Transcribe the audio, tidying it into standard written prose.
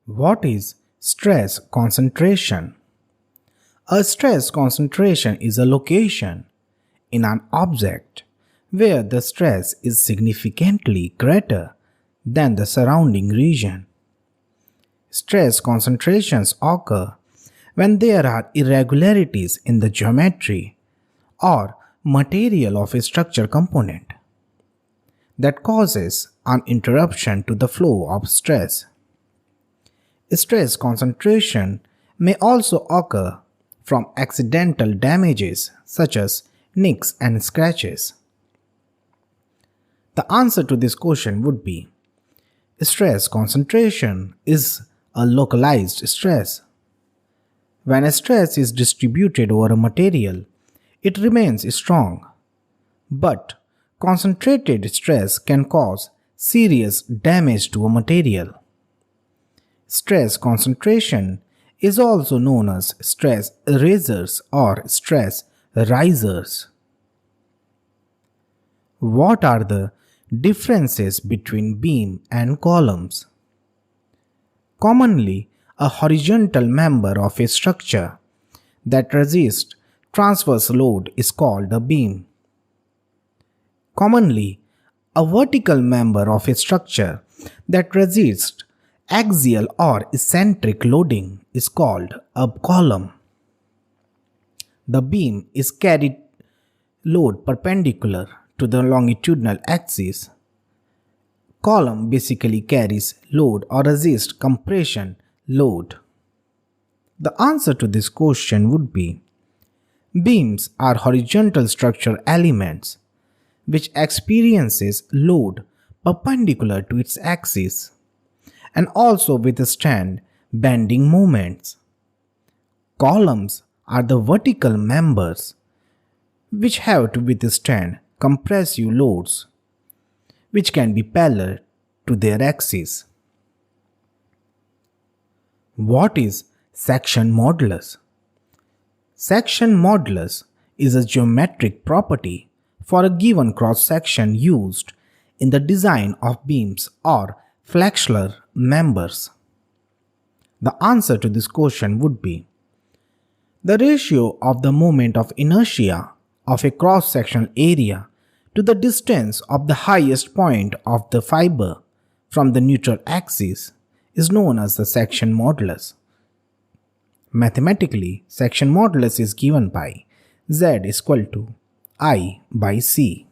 What is stress concentration? A stress concentration is a location in an object where the stress is significantly greater than the surrounding region. Stress concentrations occur when there are irregularities in the geometry or material of a structure component that causes an interruption to the flow of stress. Stress concentration may also occur from accidental damages such as nicks and scratches. The answer to this question would be stress concentration is a localized stress. When a stress is distributed over a material, it remains strong, but concentrated stress can cause serious damage to a material. Stress concentration is also known as stress erasers or stress risers. What are the differences between beam and columns? Commonly, a horizontal member of a structure that resists transverse load is called a beam. Commonly, a vertical member of a structure that resists axial or eccentric loading is called a column. The beam is carried load perpendicular to the longitudinal axis. Column basically carries load or resists compression load. The answer to this question would be beams are horizontal structure elements which experiences load perpendicular to its axis and also withstand bending moments. Columns are the vertical members which have to withstand compressive loads which can be parallel to their axis. What is section modulus? Section modulus is a geometric property for a given cross-section used in the design of beams or flexural members. The answer to this question would be the ratio of the moment of inertia of a cross-sectional area to the distance of the highest point of the fiber from the neutral axis is known as the section modulus. Mathematically, section modulus is given by Z = I/C.